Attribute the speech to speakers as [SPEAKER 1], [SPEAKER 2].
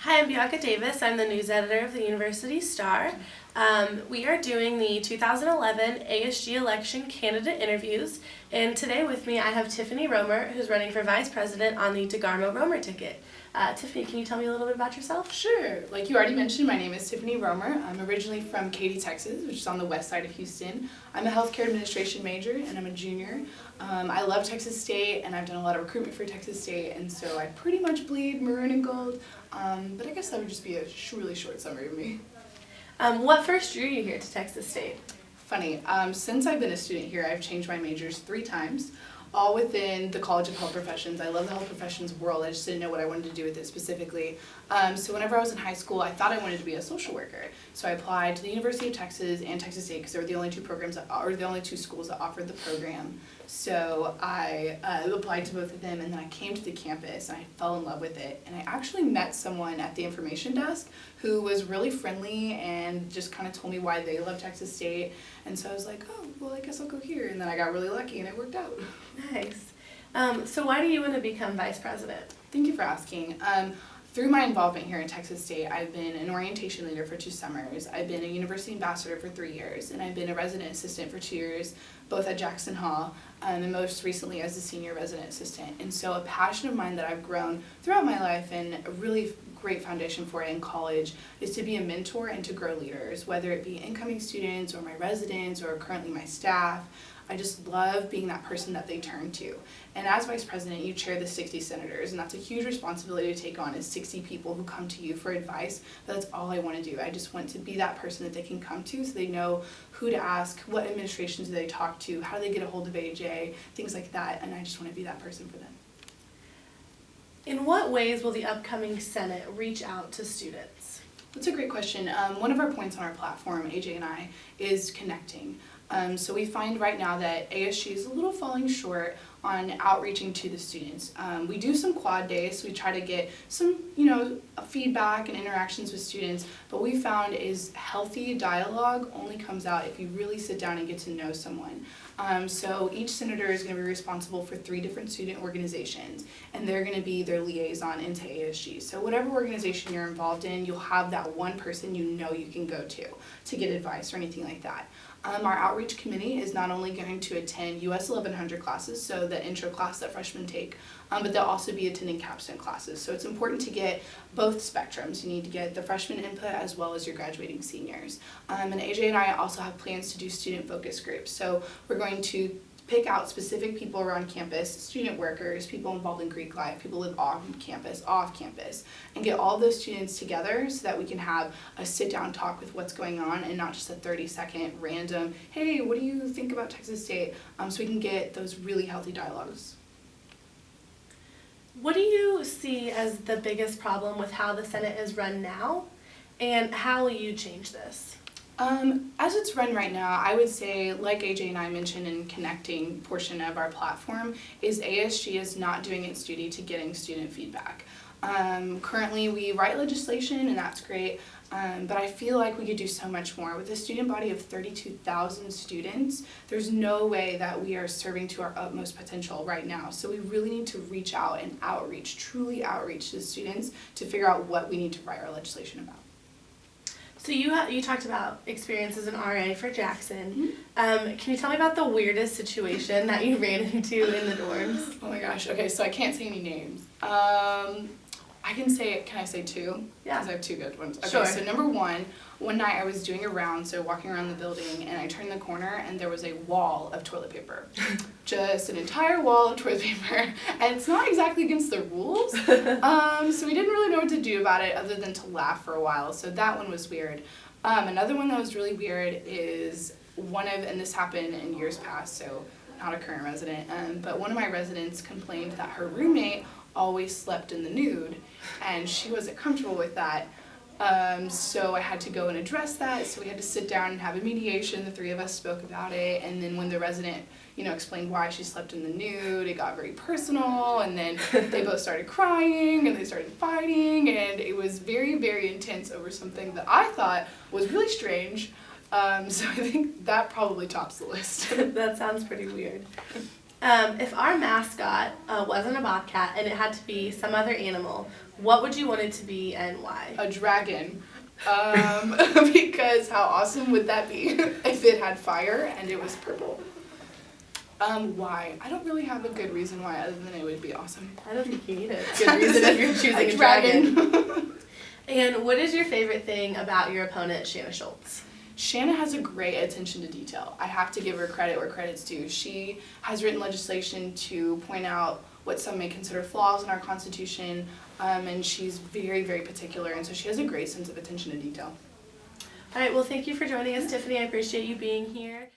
[SPEAKER 1] Hi, I'm Bianca Davis. I'm the news editor of the University Star. We are doing the 2011 ASG election candidate interviews, and today with me I have Tiffany Roemer, who's running for vice president on the Roemer ticket. Tiffany, can you tell me a little bit about yourself?
[SPEAKER 2] Sure. Like you already mentioned, my name is Tiffany Roemer. I'm originally from Katy, Texas, which is on the west side of Houston. I'm a healthcare administration major and I'm a junior. I love Texas State and I've done a lot of recruitment for Texas State, and so I pretty much bleed maroon and gold. But I guess that would just be a really short summary of me.
[SPEAKER 1] What first drew you here to Texas State?
[SPEAKER 2] Funny, since I've been a student here, I've changed my majors 3 times, all within the College of Health Professions. I love the health professions world. I just didn't know what I wanted to do with it specifically. So whenever I was in high school, I thought I wanted to be a social worker. So I applied to the University of Texas and Texas State because they were the only 2 programs the only 2 schools that offered the program. So I applied to both of them, and then I came to the campus and I fell in love with it. And I actually met someone at the information desk who was really friendly and just kind of told me why they love Texas State. And so I was like, oh, well, I guess I'll go here. And then I got really lucky and it worked out.
[SPEAKER 1] Nice. So why do you want to become vice president?
[SPEAKER 2] Thank you for asking. Through my involvement here at Texas State, I've been an orientation leader for 2 summers. I've been a university ambassador for 3 years, and I've been a resident assistant for 2 years, both at Jackson Hall, and most recently as a senior resident assistant. And so a passion of mine that I've grown throughout my life, and a really great foundation for it in college, is to be a mentor and to grow leaders, whether it be incoming students or my residents or currently my staff. I just love being that person that they turn to. And as vice president, you chair the 60 senators, and that's a huge responsibility to take on, is 60 people who come to you for advice. But that's all I want to do. I just want to be that person that they can come to so they know who to ask, what administrations do they talk to, how do they get a hold of AJ, things like that, and I just want to be that person for them.
[SPEAKER 1] In what ways will the upcoming Senate reach out to students?
[SPEAKER 2] That's a great question. One of our points on our platform, AJ and I, is connecting. So we find right now that ASG is a little falling short on outreaching to the students. We do some quad days, so we try to get some, feedback and interactions with students, but we found is healthy dialogue only comes out if you really sit down and get to know someone. So each senator is going to be responsible for 3 different student organizations, and they're going to be their liaison into ASG. So whatever organization you're involved in, you'll have that one person you can go to get advice or anything like that. Our outreach committee is not only going to attend US 1100 classes, so the intro class that freshmen take, but they'll also be attending capstone classes. So it's important to get both spectrums. You need to get the freshman input as well as your graduating seniors. And AJ and I also have plans to do student focus groups. So we're going to pick out specific people around campus, student workers, people involved in Greek life, people who live on campus, off campus, and get all those students together so that we can have a sit-down talk with what's going on and not just a 30-second random, hey, what do you think about Texas State? So we can get those really healthy dialogues.
[SPEAKER 1] What do you see as the biggest problem with how the Senate is run now, and how will you change this?
[SPEAKER 2] As it's run right now, I would say, like AJ and I mentioned in connecting portion of our platform, is ASG is not doing its duty to getting student feedback. Currently we write legislation, and that's great, but I feel like we could do so much more. With a student body of 32,000 students, there's no way that we are serving to our utmost potential right now. So we really need to reach out and truly outreach to the students to figure out what we need to write our legislation about.
[SPEAKER 1] So you talked about experience as an RA for Jackson. Can you tell me about the weirdest situation that you ran into in the dorms?
[SPEAKER 2] Oh my gosh, okay, so I can't say any names. Can I say 2?
[SPEAKER 1] Yeah.
[SPEAKER 2] Because I have 2 good ones. Okay,
[SPEAKER 1] sure.
[SPEAKER 2] So number one night I was doing a round, so walking around the building, and I turned the corner and there was a wall of toilet paper. Just an entire wall of toilet paper. And it's not exactly against the rules, so we didn't really know what to do about it other than to laugh for a while, so that one was weird. Another one that was really weird is and this happened in years past, so not a current resident, but one of my residents complained that her roommate always slept in the nude, and she wasn't comfortable with that. So I had to go and address that, so we had to sit down and have a mediation. The 3 of us spoke about it, and then when the resident, explained why she slept in the nude, it got very personal, and then they both started crying, and they started fighting, and it was very, very intense over something that I thought was really strange. So I think that probably tops the list.
[SPEAKER 1] That sounds pretty weird. If our mascot wasn't a bobcat and it had to be some other animal, what would you want it to be and why?
[SPEAKER 2] A dragon. Because how awesome would that be if it had fire and it was purple? Why? I don't really have a good reason why other than it would be awesome.
[SPEAKER 1] I don't think you need a good reason if you're choosing a dragon. And what is your favorite thing about your opponent, Shanna Schultz?
[SPEAKER 2] Shanna has a great attention to detail. I have to give her credit where credit's due. She has written legislation to point out what some may consider flaws in our Constitution, and she's very, very particular, and so she has a great sense of attention to detail.
[SPEAKER 1] All right, well, thank you for joining us, Tiffany. I appreciate you being here.